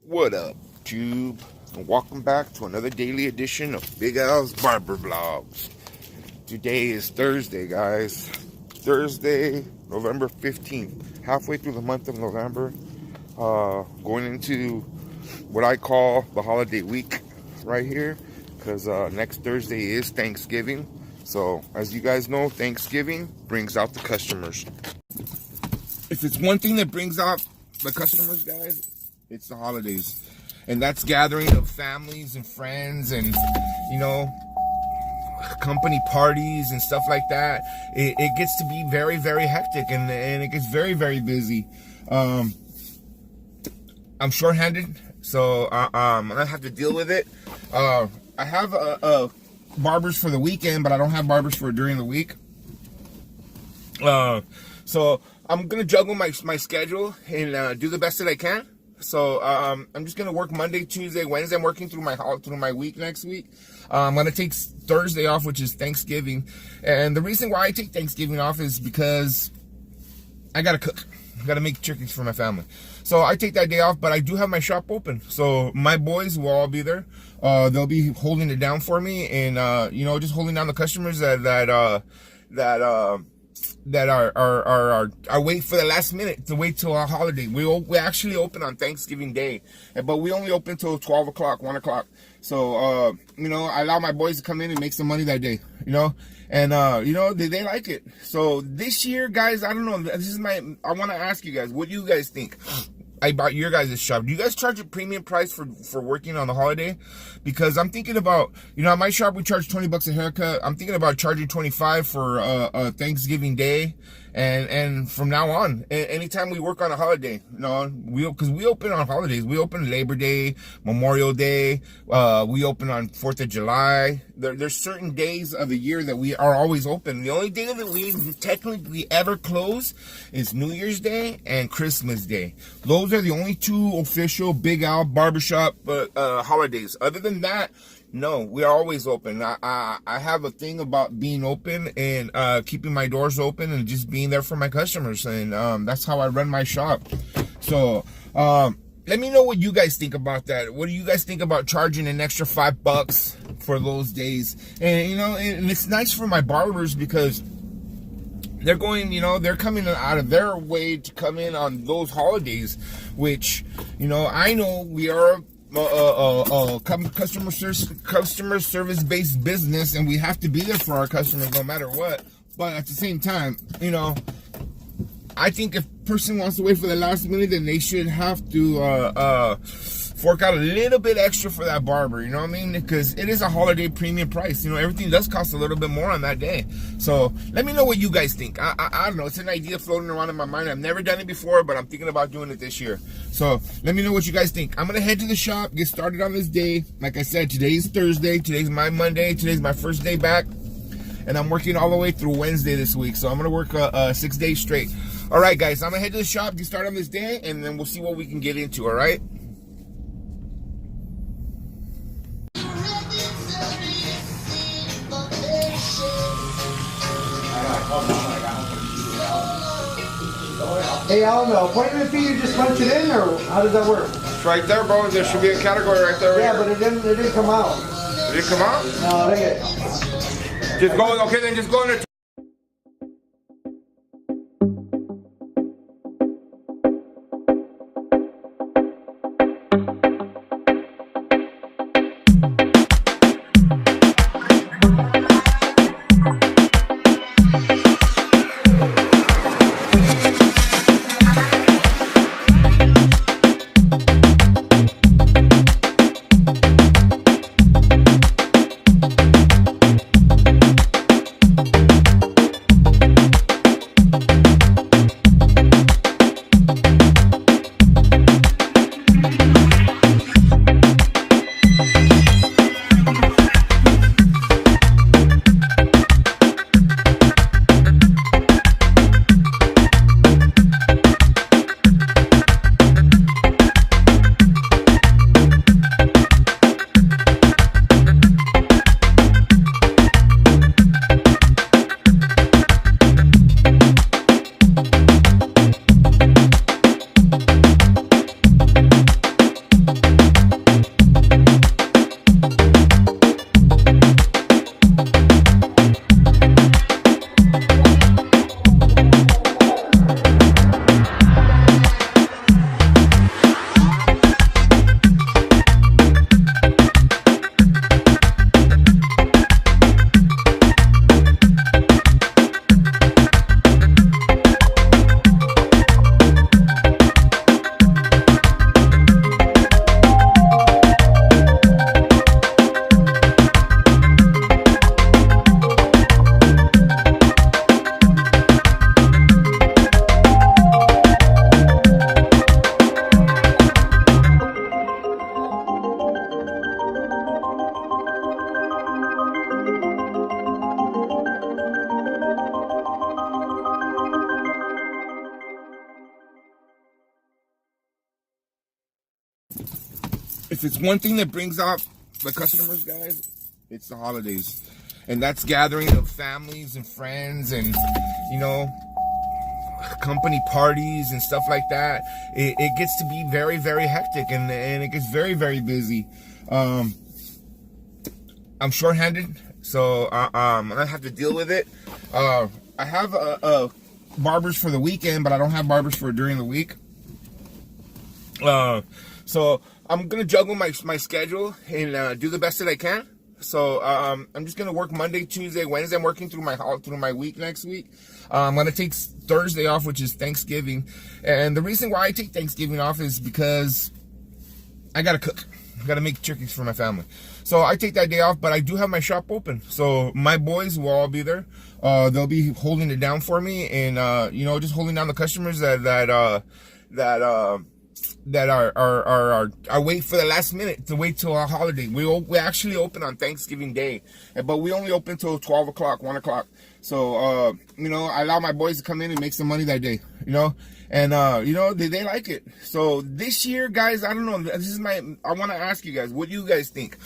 What up, Tube? And welcome back to another daily edition of Big Al's Barber Vlogs. Today is Thursday, guys. Thursday, November 15th. Halfway through the month of November. Going into what I call the holiday week right here. Because next Thursday is Thanksgiving. So, as you guys know, Thanksgiving brings out the customers. If it's one thing that brings out the customers, guys, it's the holidays. And that's gathering of families and friends and, you know, company parties and stuff like that. It gets to be very, very hectic and it gets very, very busy. I'm short-handed, so I'm gonna have to deal with it. I have barbers for the weekend, but I don't have barbers for during the week. So I'm gonna juggle my schedule and do the best that I can. So I'm just gonna work Monday, Tuesday, Wednesday. I'm working through my week next week. I'm gonna take Thursday off, which is Thanksgiving. And the reason why I take Thanksgiving off is because I gotta cook. I gotta make turkeys for my family. So I take that day off, but I do have my shop open. So my boys will all be there. They'll be holding it down for me, and you know, just holding down the customers that are wait for the last minute to wait till our holiday. We actually open on Thanksgiving Day, but we only open till 12 o'clock, 1 o'clock. So you know, I allow my boys to come in and make some money that day, you know, and you know, they like it. So this year, guys, I don't know, I want to ask you guys, what do you guys think about your guys' shop? Do you guys charge a premium price for working on the holiday? Because I'm thinking about, you know, at my shop we charge 20 bucks a haircut. I'm thinking about charging 25 for Thanksgiving Day, and from now on, anytime we work on a holiday, you know, because we open on holidays. We open Labor Day, Memorial Day, we open on 4th of July. There's certain days of the year that we are always open. The only day that we technically ever close is New Year's Day and Christmas Day. Those are the only two official Big Al Barbershop holidays. Other than that, no, we are always open. I have a thing about being open and keeping my doors open and just being there for my customers, and that's how I run my shop. So let me know what you guys think about that. What do you guys think about charging an extra $5 for those days? And you know, and it's nice for my barbers because they're going, you know, they're coming out of their way to come in on those holidays, which, you know, I know we are customer service based business, and we have to be there for our customers no matter what. But at the same time, you know, I think if a person wants to wait for the last minute, then they should have to fork out a little bit extra for that barber, you know what I mean? Because it is a holiday premium price. You know, everything does cost a little bit more on that day. So let me know what you guys think. I don't know, it's an idea floating around in my mind. I've never done it before, but I'm thinking about doing it this year. So let me know what you guys think. I'm gonna head to the shop, get started on this day. Like I said, today is Thursday, today's my Monday, today's my first day back, and I'm working all the way through Wednesday this week. So I'm gonna work 6 days straight. All right, guys, I'm gonna head to the shop, get started on this day, and then we'll see what we can get into. All right. Hey, I don't know. Appointment fee, you just punch it in, or how does that work? It's right there, bro. There should be a category right there. Yeah, but it didn't come out. Did it come out? No, look at it. Just go. Okay, then just go in there. if it's one thing that brings out the customers, guys, it's the holidays. And that's gathering of families and friends and, you know, company parties and stuff like that. It gets to be very, very hectic, and it gets very, very busy. I'm short-handed, so I'm gonna have to deal with it. I have barbers for the weekend, but I don't have barbers for during the week. So I'm gonna juggle my schedule and do the best that I can. So I'm just gonna work Monday, Tuesday, Wednesday. I'm working through my week next week. I'm gonna take Thursday off, which is Thanksgiving. And the reason why I take Thanksgiving off is because I gotta cook. I gotta make turkeys for my family. So I take that day off, but I do have my shop open. So my boys will all be there. They'll be holding it down for me, and you know, just holding down the customers that are wait for the last minute to wait till our holiday. We actually open on Thanksgiving Day, but we only open till 12 o'clock, 1 o'clock. So you know, I allow my boys to come in and make some money that day, you know, and you know, they like it. So this year, guys, I don't know, I want to ask you guys, what do you guys think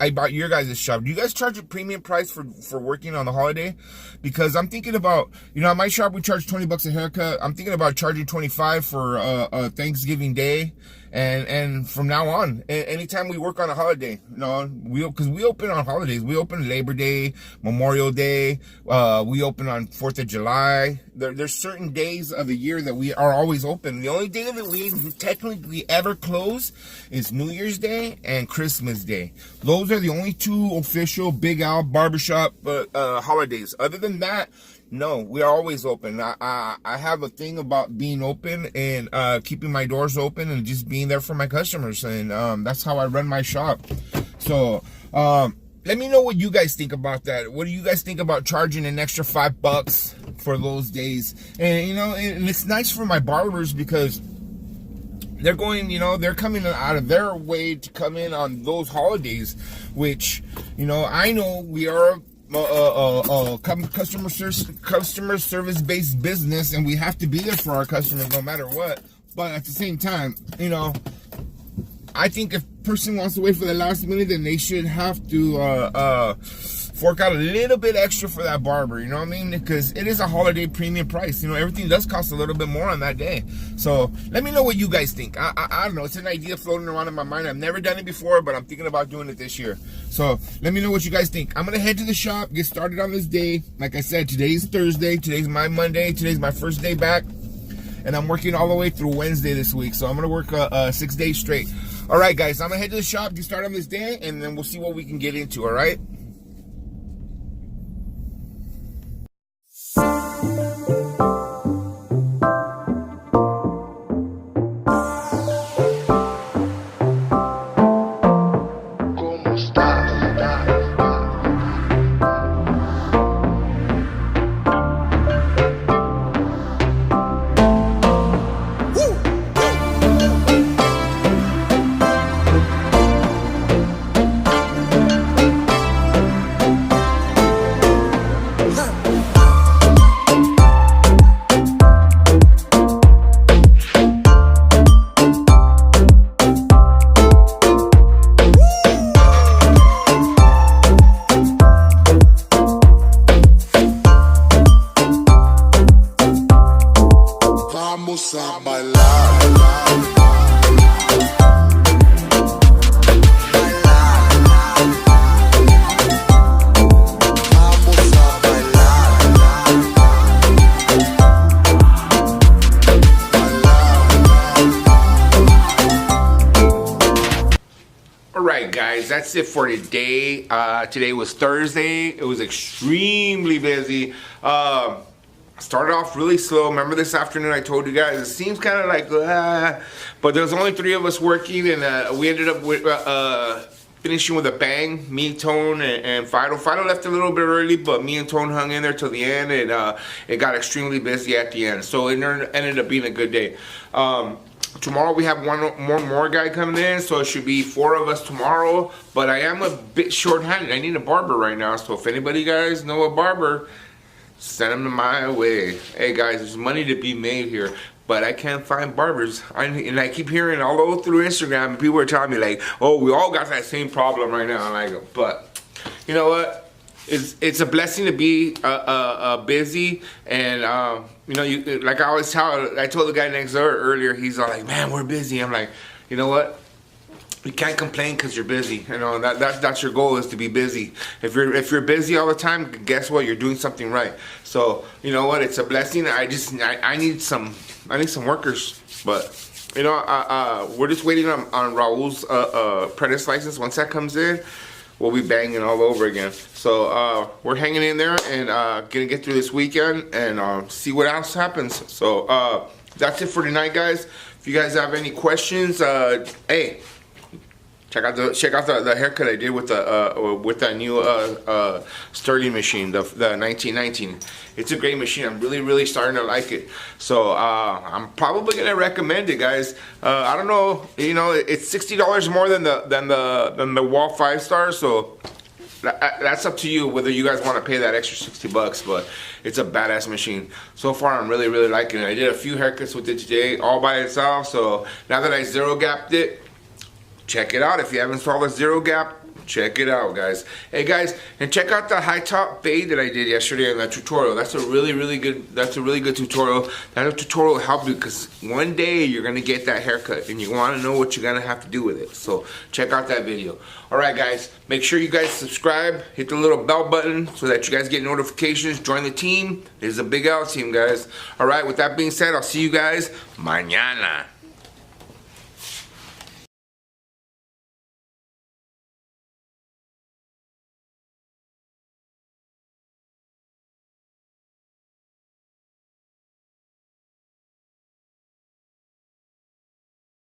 about your guys' shop? Do you guys charge a premium price for working on the holiday? Because I'm thinking about, you know, at my shop we charge $20 a haircut. I'm thinking about charging $25 for Thanksgiving Day, and from now on, anytime we work on a holiday, you know, because we open on holidays. We open Labor Day, Memorial Day. We open on 4th of July. There's certain days of the year that we are always open. The only day that we technically ever close is New Year's Day and Christmas Day. Those are the only two official Big Al Barbershop holidays. Other than that, no, we are always open. I have a thing about being open and keeping my doors open and just being there for my customers, and that's how I run my shop. So let me know what you guys think about that. What do you guys think about charging an extra $5 for those days? And you know, and it's nice for my barbers because they're going, you know, they're coming out of their way to come in on those holidays, which, you know, I know we are customer service based business, and we have to be there for our customers no matter what. But at the same time, you know, I think if a person wants to wait for the last minute, then they should have to fork out a little bit extra for that barber, you know what I mean? Because it is a holiday premium price. You know, everything does cost a little bit more on that day. So let me know what you guys think. I don't know, it's an idea floating around in my mind. I've never done it before, but I'm thinking about doing it this year. So let me know what you guys think. I'm gonna head to the shop, get started on this day. Like I said, today's Thursday, today's my Monday, today's my first day back, and I'm working all the way through Wednesday this week. So I'm gonna work 6 days straight. All right, guys, I'm gonna head to the shop, get started on this day, and then we'll see what we can get into. All right. That's it for today. Today was Thursday. It was extremely busy. Started off really slow. Remember this afternoon I told you guys it seems kind of like but there's only 3 of us working, and we ended up with finishing with a bang. Me, Tone, and Fido. Fido left a little bit early, but me and Tone hung in there till the end, and it got extremely busy at the end. So it ended up being a good day. Tomorrow we have one more guy coming in, so it should be 4 of us tomorrow. But I am a bit short-handed. I need a barber right now, so if anybody guys know a barber, send them my way. Hey guys, there's money to be made here. but I can't find barbers. And I keep hearing all over through Instagram, people are telling me like, oh, we all got that same problem right now. And I go, but you know what? It's a blessing to be busy, and you know, you like I always I told the guy next door earlier. He's all like, man, we're busy. I'm like, you know what? You can't complain because you're busy. You know, that's your goal, is to be busy. If you're busy all the time, guess what? You're doing something right. So you know what? It's a blessing. I need some workers, but you know, we're just waiting on Raul's apprentice license. Once that comes in, we'll be banging all over again. So we're hanging in there and gonna get through this weekend and see what else happens. So that's it for tonight, guys. If you guys have any questions, hey, check out the haircut I did with that new Sterling machine, the 1919. It's a great machine. I'm really starting to like it. So I'm probably gonna recommend it, guys. I don't know, you know, it's $60 more than the Wahl 5-star. So that's up to you whether you guys want to pay that extra 60 bucks. But it's a badass machine. So far, I'm really liking it. I did a few haircuts with it today, all by itself. So now that I zero gapped it, check it out. If you haven't installed a zero gap, check it out, guys. Hey guys, and check out the high top fade that I did yesterday in that tutorial. That's a really good tutorial. That tutorial will help you, because one day you're gonna get that haircut and you want to know what you're gonna have to do with it. So check out that video. Alright guys, make sure you guys subscribe, hit the little bell button so that you guys get notifications. Join the team. This is a Big L team, guys. Alright, with that being said, I'll see you guys mañana.